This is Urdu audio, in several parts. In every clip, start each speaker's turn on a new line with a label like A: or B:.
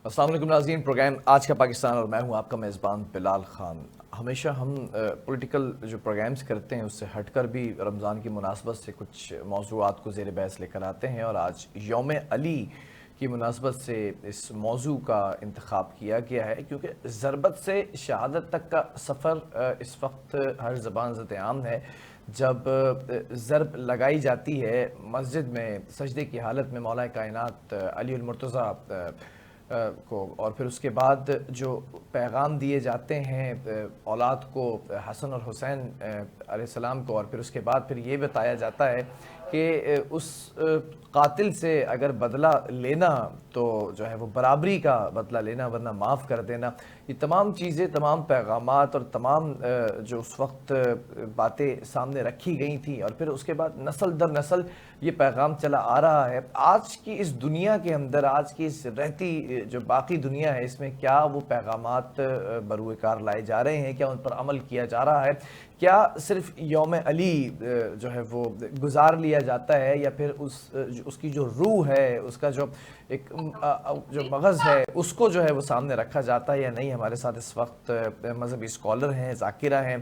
A: السلام علیکم ناظرین، پروگرام آج کا پاکستان اور میں ہوں آپ کا میزبان بلال خان۔ ہمیشہ ہم پولیٹیکل جو پروگرامز کرتے ہیں اس سے ہٹ کر بھی رمضان کی مناسبت سے کچھ موضوعات کو زیر بحث لے کر آتے ہیں، اور آج یوم علی کی مناسبت سے اس موضوع کا انتخاب کیا گیا ہے، کیونکہ ضربت سے شہادت تک کا سفر اس وقت ہر زبان زد عام ہے۔ جب ضرب لگائی جاتی ہے مسجد میں سجدے کی حالت میں مولا کائنات علی المرتضیٰ کو، اور پھر اس کے بعد جو پیغام دیے جاتے ہیں اولاد کو، حسن اور حسین علیہ السلام کو، اور پھر اس کے بعد پھر یہ بتایا جاتا ہے کہ اس قاتل سے اگر بدلہ لینا تو جو ہے وہ برابری کا بدلہ لینا، ورنہ معاف کر دینا۔ یہ تمام چیزیں، تمام پیغامات اور تمام جو اس وقت باتیں سامنے رکھی گئی تھیں، اور پھر اس کے بعد نسل در نسل یہ پیغام چلا آ رہا ہے۔ آج کی اس دنیا کے اندر، آج کی اس رہتی جو باقی دنیا ہے، اس میں کیا وہ پیغامات بروئے کار لائے جا رہے ہیں؟ کیا ان پر عمل کیا جا رہا ہے؟ کیا صرف یوم علی جو ہے وہ گزار لیا جاتا ہے، یا پھر اس کی جو روح ہے، اس کا جو ایک جو مغز ہے، اس کو جو ہے وہ سامنے رکھا جاتا ہے یا نہیں؟ ہمارے ساتھ اس وقت مذہبی اسکالر ہیں، ذاکرہ ہیں،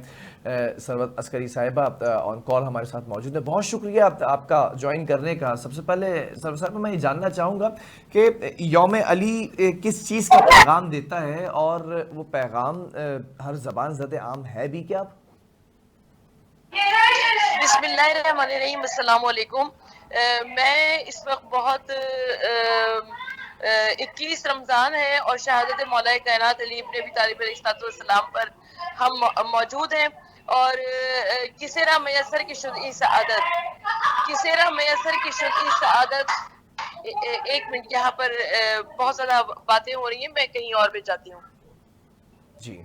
A: ثروت عسکری صاحبہ آن کال ہمارے ساتھ موجود ہے۔ بہت شکریہ آپ کا جوائن کرنے کا۔ سب سے پہلے ثروت صاحبہ میں یہ جاننا چاہوں گا کہ یوم علی کس چیز کا پیغام دیتا ہے، اور وہ پیغام ہر زبان زد عام ہے بھی کیا؟
B: بسم اللہ الرحمن الرحیم، السلام علیکم۔ میں اس وقت بہت 21 رمضان ہے اور شہادت مولا کائنات علی ابن ابی طالب علیہ السلام پر ہم موجود ہیں، اور کسے راہ میسر کی شرعی سعادت، کسے راہ میسر کی شرعی سعادت۔ ایک منٹ، یہاں پر بہت زیادہ باتیں ہو رہی ہیں، میں کہیں اور بھی جاتی ہوں۔
A: جی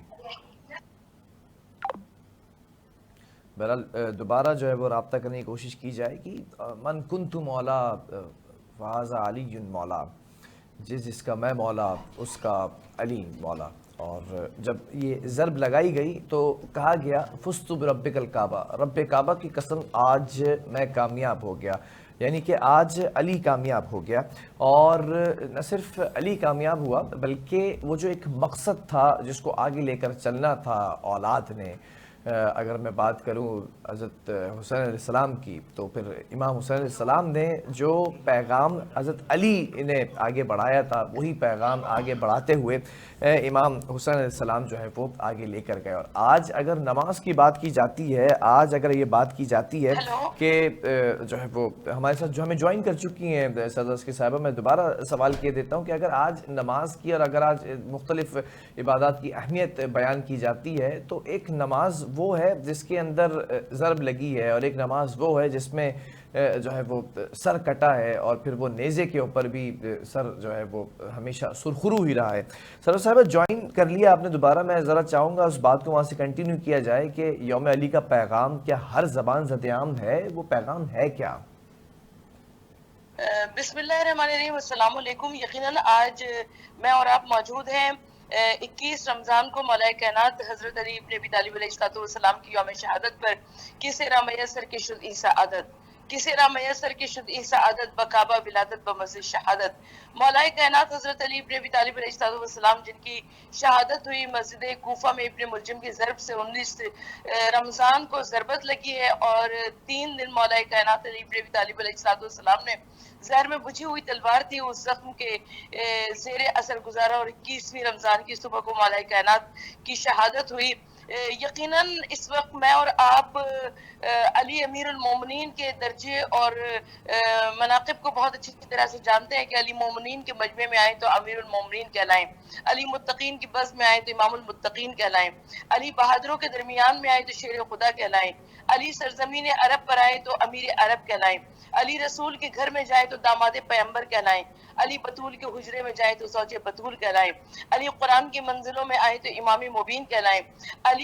A: بہرحال دوبارہ جو ہے وہ رابطہ کرنے کی کوشش کی جائے گی۔ من کنت مولا فہذا علی مولا، جس کا میں مولا اس کا علی مولا۔ اور جب یہ ضرب لگائی گئی تو کہا گیا فزت بربک الکعبہ، رب کعبہ کی قسم آج میں کامیاب ہو گیا، یعنی کہ آج علی کامیاب ہو گیا۔ اور نہ صرف علی کامیاب ہوا، بلکہ وہ جو ایک مقصد تھا جس کو آگے لے کر چلنا تھا اولاد نے، اگر میں بات کروں حضرت حسین علیہ السلام کی، تو پھر امام حسین علیہ السلام نے جو پیغام حضرت علی نے آگے بڑھایا تھا، وہی پیغام آگے بڑھاتے ہوئے امام حسین علیہ السلام جو ہے وہ آگے لے کر گئے۔ اور آج اگر نماز کی بات کی جاتی ہے، آج اگر یہ بات کی جاتی ہے کہ جو ہے وہ ہمارے ساتھ جو ہمیں جوائن کر چکی ہیں سرزس کی صاحبہ، میں دوبارہ سوال کیے دیتا ہوں کہ اگر آج نماز کی، اور اگر آج مختلف عبادات کی اہمیت بیان کی جاتی ہے، تو ایک نماز وہ ہے جس کے اندر ضرب لگی ہے، اور ایک نماز وہ ہے جس میں جو ہے وہ سر کٹا ہے، اور پھر وہ نیزے کے اوپر بھی سر جو ہے وہ ہمیشہ سرخرو ہی رہا ہے۔ سر صاحب جوائن کر لیا آپ نے دوبارہ، میں ذرا چاہوں گا اس بات کو وہاں سے کنٹینیو کیا جائے کہ یوم علی کا پیغام کیا ہر زبان زد عام ہے؟ وہ پیغام ہے کیا؟
B: بسم اللہ الرحمن الرحیم، السلام علیکم۔ یقیناً آج میں اور آپ موجود ہیں 21 رمضان کو مولا کائنات حضرت علی ابن ابی طالب علیہ السلام کی یوم شہادت پر کسے راہ میسر کی شرعی سعادت، کسے راہ میسر کی شرعی سعادت، بکعبہ ولادت بمسجد شہادت۔ مولا کائنات حضرت علی ابن ابی طالب علیہ السلام جن کی شہادت ہوئی مسجد کوفہ میں ابن ملجم کی ضرب سے 19 رمضان کو ضربت لگی ہے، اور 3 دن مولا کائنات علی ابن ابی طالب علیہ السلام نے زہر میں بجھی ہوئی تلوار تھی اس زخم کے زیر اثر گزارا، اور 21ویں رمضان کی صبح کو مولا کائنات کی شہادت ہوئی۔ یقیناً اس وقت میں اور آپ علی امیر المومنین کے درجے اور مناقب کو بہت اچھی طرح سے جانتے ہیں کہ علی مومنین کے مجمع میں آئے تو امیر المومنین کہلائیں، علی متقین کی بزم میں آئے تو امام المتقین کہلائیں، علی بہادروں کے درمیان میں آئے تو شیر خدا کہلائیں، علی سرزمین عرب پر آئے تو امیر عرب کہلائیں، علی رسول کے گھر میں جائے تو داماد پیغمبر کہلائیں، علی بطول کے حجرے میں جائے تو زوج بطول کہلائیں، علی قرآن کی منزلوں میں آئے تو امام مبین کہلائیں، علی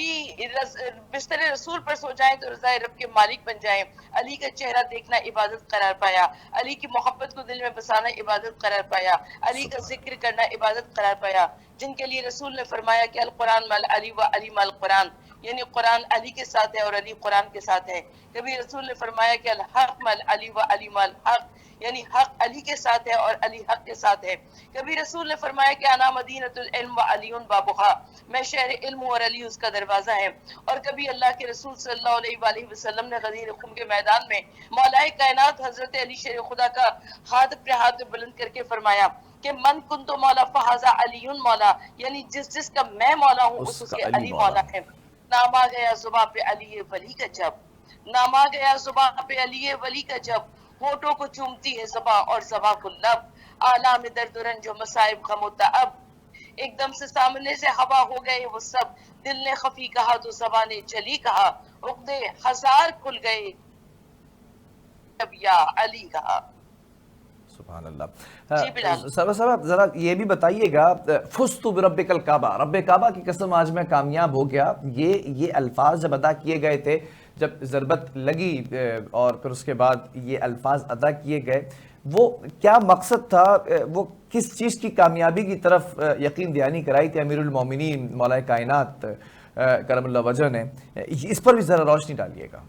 B: بستر رسول پر سو جائیں تو رضا رب کے مالک بن جائیں، علی کا چہرہ دیکھنا عبادت قرار پایا، علی کی محبت کو دل میں بسانا عبادت قرار پایا، علی کا ذکر کرنا عبادت قرار پایا، جن کے لیے رسول نے فرمایا کہ القرآن مال علی و علی مال قرآن، یعنی قرآن علی کے ساتھ ہے اور علی قرآن کے ساتھ ہے. کبھی رسول نے فرمایا کہ الحق مع علی و علی مع الحق، یعنی حق علی کے ساتھ ہے اور علی حق کے ساتھ ہے. کبھی رسول نے فرمایا کہ انا مدینۃ العلم و علی بابھا، میں شہر علم ہوں اور علی اس کا دروازہ ہے. اور کبھی اللہ کے رسول صلی اللہ علیہ وآلہ وسلم نے غدیر خم کے میدان میں مولا کائنات حضرت علی شیر خدا کا ہاتھ اپنے ہاتھ میں بلند کر کے فرمایا کہ من کنت مولا فہذا علی مولا، یعنی جس کا میں مولا ہوں
A: اس
B: اس
A: کا
B: کے
A: علی
B: علی
A: مولا
B: مولا ہے. ناما گیا زباں پہ علی ولی کا جب، ناما گیا زباں پہ علی ولی کا جب، ہونٹوں کو چومتی ہے زباں اور زباں کو لب، عالم درد و رنج و مصائب غم و تعب. ایک دم سے سامنے سے ہوا ہو گئے وہ سب، دل نے خفی کہا تو زبان نے جلی کہا، عقدے ہزار کھل گئے جب یا علی کہا.
A: سبحان اللہ.
B: جی بلال.
A: سر صاحب ذرا یہ بھی بتائیے گا، فزت بربک الکعبہ، رب کعبہ کی قسم آج میں کامیاب ہو گیا، یہ الفاظ جب ادا کیے گئے تھے، جب ضربت لگی اور پھر اس کے بعد یہ الفاظ ادا کیے گئے، وہ کیا مقصد تھا؟ وہ کس چیز کی کامیابی کی طرف یقین دہانی کرائی تھی امیر المومنین مولا کائنات کرم اللہ وجہ نے؟ اس پر بھی ذرا روشنی ڈالیے گا.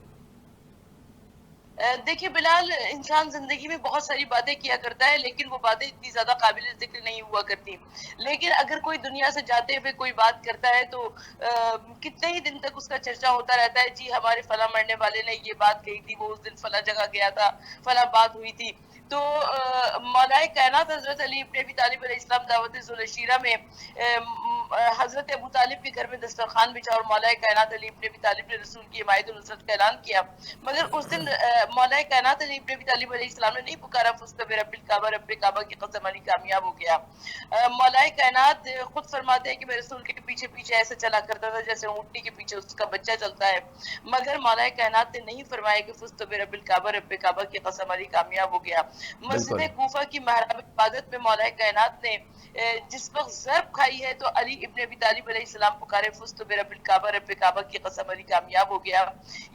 B: دیکھیے بلال، انسان زندگی میں بہت ساری باتیں کیا کرتا ہے لیکن وہ باتیں اتنی زیادہ قابل ذکر نہیں ہوا کرتی. لیکن اگر کوئی دنیا سے جاتے ہوئے کوئی بات کرتا ہے تو کتنے ہی دن تک اس کا چرچا ہوتا رہتا ہے. جی ہمارے فلاں مرنے والے نے یہ بات کہی تھی، وہ اس دن فلاں جگہ گیا تھا، فلاں بات ہوئی تھی. تو مولا کائنات حضرت علی ابن ابی طالب علیہ السلام دعوت ذوالعشیرہ میں حضرت ابو طالب کے گھر میں دسترخوان بچھا اور مولا کائنات علی ابن ابی طالب نے رسول کی حمایت و نصرت کا اعلان کیا. مگر اس دن مولا کائنات علی ابن ابی طالب علیہ السلام نے نہیں پکارا فزت برب الکعبہ، رب کعبہ کی قسم علی کامیاب ہو گیا. مولا کائنات خود فرماتے ہیں کہ میں رسول کے پیچھے پیچھے ایسے چلا کرتا تھا جیسے اونٹنی کے پیچھے اس کا بچہ چلتا ہے. مگر مولا کائنات نے نہیں فرمایا کہ فزت برب الکعبہ، رب کعبہ کی قسم علی کامیاب ہو گیا. مسجد
A: بالکل
B: کوفہ کی محراب عبادت میں مولا کائنات نے جس وقت ضرب کھائی ہے تو علی ابن ابی طالب علیہ السلام پکارے فزت برب الکعبہ، رب کعبہ کی قسم علی کامیاب ہو گیا.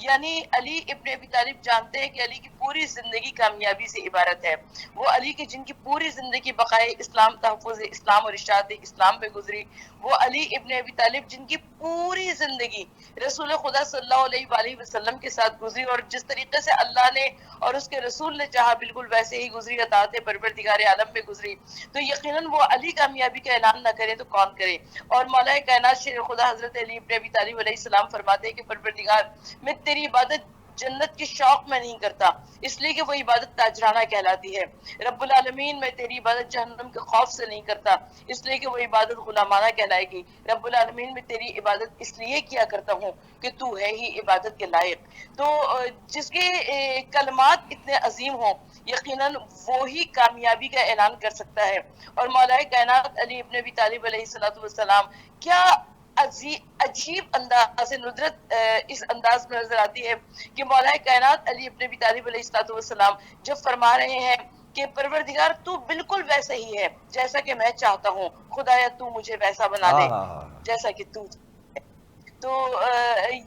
B: یعنی علی ابن ابی طالب جانتے ہیں کہ علی کی پوری زندگی کامیابی سے عبارت ہے. وہ علی کی جن کی پوری زندگی بقائے اسلام، تحفظ اسلام اور اشاعت اسلام پہ گزری، وہ علی ابن ابی طالب جن کی پوری زندگی رسول خدا صلی اللہ علیہ وآلہ وسلم کے ساتھ گزری اور جس طریقے سے اللہ نے اور اس کے رسول نے چاہا بالکل ویسے ہی گزری، اطاعت پروردگار عالم میں گزری. تو یقیناً وہ علی کامیابی کا اعلان نہ کرے تو کون کرے. اور مولا کائنات شیر خدا حضرت علی ابن ابی طالب علیہ السلام فرماتے ہیں کہ پروردگار میں تیری عبادت جنت کے شوق میں نہیں کرتا، اس لیے کہ وہ عبادت تاجرانہ کہلاتی ہے. رب العالمین میں تیری عبادت جہنم کے خوف سے نہیں کرتا، اس لیے کہ وہ عبادت غلامانہ کہلائے گی. رب العالمین میں تیری عبادت اس لیے کیا کرتا ہوں کہ تو ہے ہی عبادت کے لائق. تو جس کے کلمات اتنے عظیم ہوں یقیناً وہی کامیابی کا اعلان کر سکتا ہے. اور مولا کائنات علی ابن ابی طالب علیہ السلام کیا عجیب انداز ندرت اس انداز میں نظر آتی ہے کہ مولا کائنات علی ابن ابی طالب علیہ السلام جب فرما رہے ہیں کہ پروردگار تو بالکل ویسا ہی ہے جیسا کہ میں چاہتا ہوں، خدایا تو مجھے ویسا بنا دے جیسا کہ تو. تو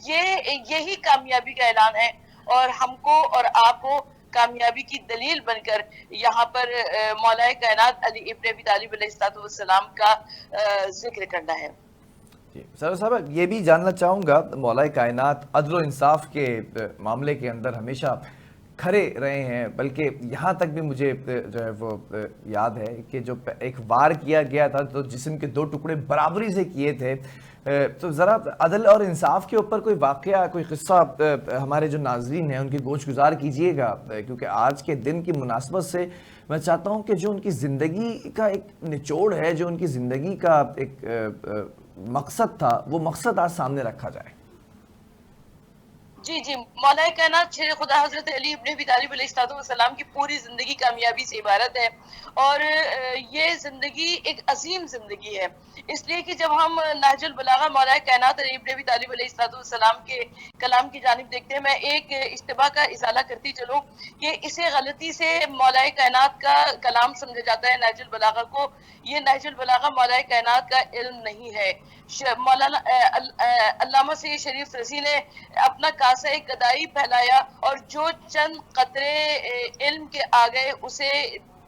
B: یہی کامیابی کا اعلان ہے اور ہم کو اور آپ کو کامیابی کی دلیل بن کر یہاں پر مولا کائنات علی ابن ابی طالب علیہ السلام کا ذکر کرنا ہے.
A: سر صاحب یہ بھی جاننا چاہوں گا، مولا کائنات عدل و انصاف کے معاملے کے اندر ہمیشہ کھڑے رہے ہیں، بلکہ یہاں تک بھی مجھے جو ہے وہ یاد ہے کہ جو ایک وار کیا گیا تھا تو جسم کے 2 ٹکڑے برابری سے کیے تھے. تو ذرا عدل اور انصاف کے اوپر کوئی واقعہ، کوئی قصہ ہمارے جو ناظرین ہیں ان کی گوش گزار کیجئے گا، کیونکہ آج کے دن کی مناسبت سے میں چاہتا ہوں کہ جو ان کی زندگی کا ایک نچوڑ ہے، جو ان کی زندگی کا ایک مقصد تھا، وہ مقصد آج سامنے رکھا جائے.
B: جی مولا کائنات شیر خدا حضرت علی ابن ابی طالب علیہ السلام کی پوری زندگی کامیابی سے عبارت ہے اور یہ زندگی ایک عظیم زندگی ہے. اس لیے کہ جب ہم نہج البلاغہ مولا کائنات علی ابن ابی طالب علیہ السلام کے کلام کی جانب دیکھتے ہیں، میں ایک اشتباہ کا ازالہ کرتی چلوں کہ اسے غلطی سے مولا کائنات کا کلام سمجھا جاتا ہے نہج البلاغہ کو. یہ نہج البلاغہ مولا کائنات کا علم نہیں ہے. مولانا علامہ سید شریف رضی نے اپنا کاسہ گدائی پھیلایا اور جو چند قطرے علم کے آ گئے اسے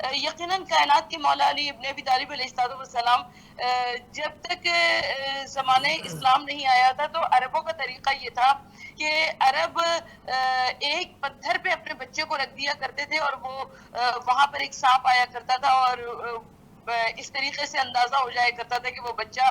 B: یقیناً کائنات کے مولا علی ابن ابی طالب علیہ السلام جب تک زمانے اسلام نہیں آیا تھا تو عربوں کا طریقہ یہ تھا کہ عرب ایک پتھر پہ اپنے بچے کو رکھ دیا کرتے تھے اور وہ وہاں پر ایک سانپ آیا کرتا تھا اور اس طریقے سے اندازہ ہو جایا کرتا تھا کہ وہ بچہ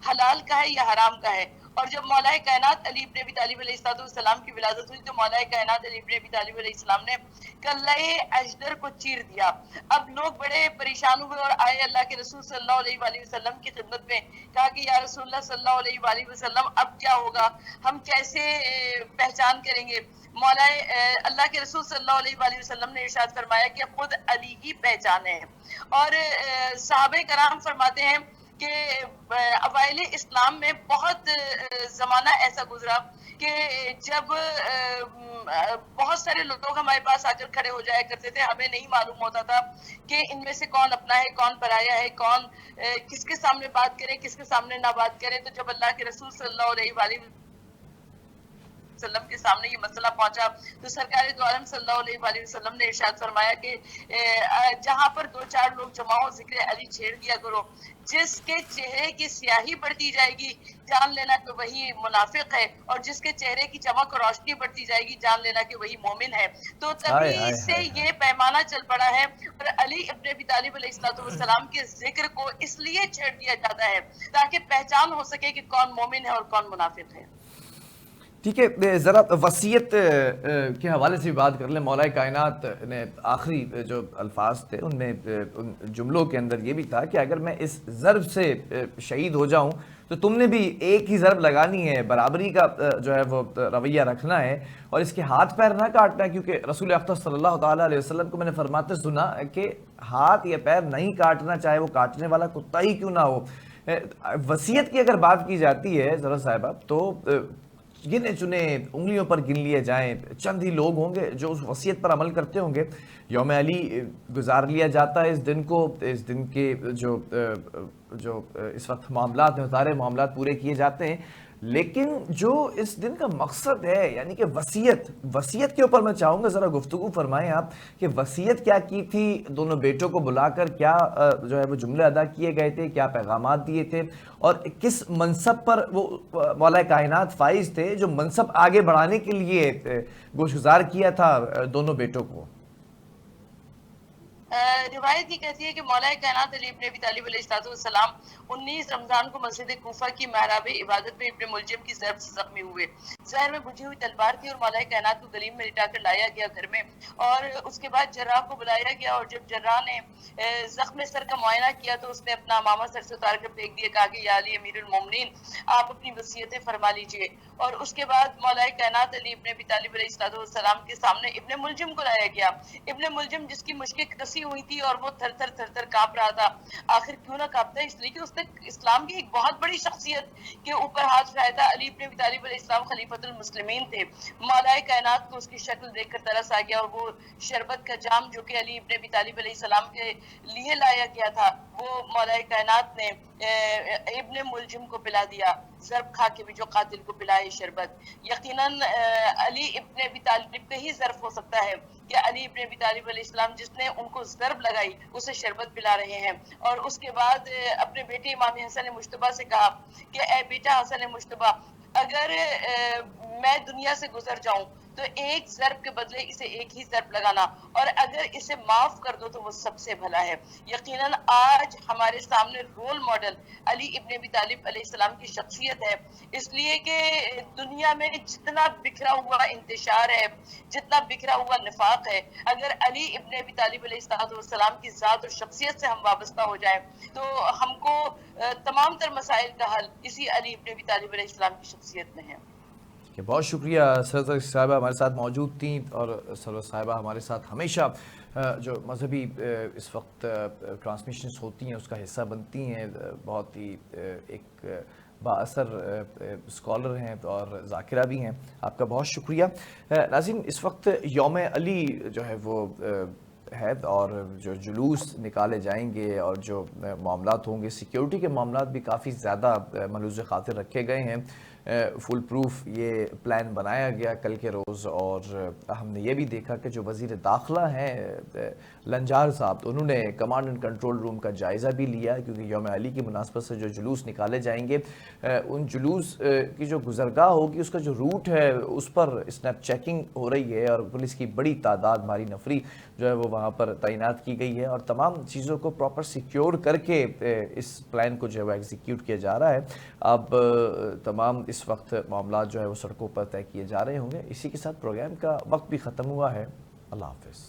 B: حلال کا ہے یا حرام کا ہے. اور جب مولا کائنات علی ابن ابی طالب علیہ السلام کی ولادت ہوئی تو مولا کائنات علی ابن ابی طالب علیہ السلام نے کلہ اجدر کو چیر دیا. اب لوگ بڑے پریشان ہوئے اور آئے اللہ کے رسول صلی اللہ علیہ وآلہ وسلم کی خدمت میں, کہا کہ یا رسول اللہ صلی اللہ علیہ وآلہ وسلم اب کیا ہوگا, ہم کیسے پہچان کریں گے. مولا اللہ کے رسول صلی اللہ علیہ وآلہ وسلم نے ارشاد فرمایا کہ خود علی ہی پہچان ہے. اور صحابہ کرام فرماتے ہیں کہ اوائل اسلام میں بہت زمانہ ایسا گزرا کہ جب بہت سارے لوگ ہمارے پاس آ کر کھڑے ہو جایا کرتے تھے, ہمیں نہیں معلوم ہوتا تھا کہ ان میں سے کون اپنا ہے کون پرایا ہے, کون کس کے سامنے بات کرے کس کے سامنے نہ بات کرے. تو جب اللہ کے رسول صلی اللہ علیہ وآلہ وسلم کے سامنے یہ مسئلہ پہنچا تو سرکار دو عالم صلی اللہ علیہ وآلہ وسلم نے ارشاد فرمایا کہ جہاں پر دو چار لوگ جمع ہو ذکر علی چھیڑ دیا کرو. جس کے چہرے کی سیاہی بڑھتی جائے گی جان لینا کہ وہی منافق ہے, اور جس کے چہرے کی چمک اور روشنی بڑھتی جائے گی جان لینا کہ وہی مومن ہے. تو
A: ہائے
B: تبھی
A: ہائے
B: سے
A: ہائے ہائے.
B: یہ پیمانہ چل پڑا ہے اور علی ابن ابی طالب علیہ السلام کے ذکر کو اس لیے چھیڑ دیا جاتا ہے تاکہ پہچان ہو سکے کہ کون مومن ہے اور کون منافق ہے.
A: ٹھیک ہے, ذرا وصیت کے حوالے سے بھی بات کر لیں. مولا کائنات نے آخری جو الفاظ تھے ان میں ان جملوں کے اندر یہ بھی تھا کہ اگر میں اس ضرب سے شہید ہو جاؤں تو تم نے بھی ایک ہی ضرب لگانی ہے, برابری کا جو ہے وہ رویہ رکھنا ہے اور اس کے ہاتھ پیر نہ کاٹنا ہے, کیونکہ رسول اکرم صلی اللہ تعالیٰ علیہ وسلم کو میں نے فرماتے سنا کہ ہاتھ یا پیر نہیں کاٹنا, چاہے وہ کاٹنے والا کتا ہی کیوں نہ ہو. وصیت کی اگر بات کی جاتی ہے ذرا صاحبہ تو گنے چنے انگلیوں پر گن لیے جائیں, چند ہی لوگ ہوں گے جو اس وصیت پر عمل کرتے ہوں گے. یوم علی گزار لیا جاتا ہے اس دن کو, اس دن کے جو اس وقت معاملات ہیں سارے معاملات پورے کیے جاتے ہیں, لیکن جو اس دن کا مقصد ہے یعنی کہ وصیت کے اوپر میں چاہوں گا ذرا گفتگو فرمائیں آپ کہ وصیت کیا کی تھی, دونوں بیٹوں کو بلا کر کیا جو ہے وہ جملے ادا کیے گئے تھے, کیا پیغامات دیے تھے, اور کس منصب پر وہ مولا کائنات فائز تھے جو منصب آگے بڑھانے کے لیے گوشگزار کیا تھا دونوں بیٹوں کو.
B: روایت یہ کہتی ہے کہ مولا کائنات علی ابن ابی طالب علیہ السلام 19 رمضان کو مسجد کوفہ کی محراب عبادت میں ابن ملجم کی ضرب سے زخمی ہوئے. زہر میں بجھی ہوئی تلوار تھی اور مولا کائنات کو گلیم میں لٹا کر لایا گیا گھر میں, اور اس کے بعد جراح کو بلایا گیا, اور جب جراح نے زخم سر کا معائنہ کیا تو اس نے اپنا امامہ سر سے اتار کر پھینک دیا, کہا کہ یا علی امیر المومنین آپ اپنی وصیتیں فرما لیجئے. اور اس کے بعد مولا کائنات علی ابن ابی طالب علیہ السلام کے سامنے ابن ملجم کو لایا گیا. ابن ملجم جس کی مشکیں کسی ہوئی تھی اور وہ تھر تھر کانپ رہا تھا. آخر کیوں نہ کانپتا ہے, اس لیے کہ اس نے اسلام کی ایک بہت بڑی شخصیت کے اوپر ہاتھ اٹھایا تھا. علی ابن ابی طالب علیہ السلام خلیفۃ المسلمین تھے. مولا کائنات کو اس کی شکل دیکھ کر ترس آ گیا, اور وہ شربت کا جام جو کہ علی ابن ابی طالب علیہ السلام کے لیے لایا گیا تھا وہ مولا کائنات نے ابن ملجم کو پلا دیا, ضرب کھا کے بھی جو قاتل کو پلائے شربت. یقیناً علی ابن ابی طالب کا ہی ضرب ہو سکتا ہے کہ علی ابن ابی طالب علیہ السلام جس نے ان کو ضرب لگائی اسے شربت پلا رہے ہیں. اور اس کے بعد اپنے بیٹے امام حسن مجتبیٰ سے کہا کہ اے بیٹا حسن مجتبیٰ, اگر میں دنیا سے گزر جاؤں تو ایک ضرب کے بدلے اسے ایک ہی ضرب لگانا, اور اگر اسے معاف کر دو تو وہ سب سے بھلا ہے. یقیناً آج ہمارے سامنے رول ماڈل علی ابن ابی طالب علیہ السلام کی شخصیت ہے, اس لیے کہ دنیا میں جتنا بکھرا ہوا انتشار ہے, جتنا بکھرا ہوا نفاق ہے, اگر علی ابن ابی طالب علیہ السلام کی ذات اور شخصیت سے ہم وابستہ ہو جائیں تو ہم کو تمام تر مسائل کا حل اسی علی ابن ابی طالب علیہ السلام کی شخصیت میں ہے.
A: بہت شکریہ. سرور صاحبہ ہمارے ساتھ موجود تھیں, اور سرور صاحبہ ہمارے ساتھ ہمیشہ جو مذہبی اس وقت ٹرانسمیشنز ہوتی ہیں اس کا حصہ بنتی ہیں. بہت ہی ایک با اثر اسکالر ہیں اور ذاکرہ بھی ہیں. آپ کا بہت شکریہ. ناظرین, اس وقت یوم علی جو ہے وہ ہے, اور جو جلوس نکالے جائیں گے اور جو معاملات ہوں گے, سیکیورٹی کے معاملات بھی کافی زیادہ ملحوظ خاطر رکھے گئے ہیں. فل پروف یہ پلان بنایا گیا کل کے روز، اور ہم نے یہ بھی دیکھا کہ جو وزیر داخلہ ہیں لنجار صاحب، انہوں نے کمانڈ اینڈ کنٹرول روم کا جائزہ بھی لیا، کیونکہ یوم علی کی مناسبت سے جو جلوس نکالے جائیں گے ان جلوس کی جو گزرگاہ ہوگی اس کا جو روٹ ہے اس پر اسنیپ چیکنگ ہو رہی ہے، اور پولیس کی بڑی تعداد ماری نفری جو ہے وہ وہاں پر تعینات کی گئی ہے، اور تمام چیزوں کو پراپر سیکیور کر کے اس پلان کو جو ہے وہ ایگزیکیوٹ کیا جا رہا ہے۔ اب تمام اس وقت معاملات جو ہے وہ سڑکوں پر طے کیے جا رہے ہوں گے۔ اسی کے ساتھ پروگرام کا وقت بھی ختم ہوا ہے۔ اللہ حافظ۔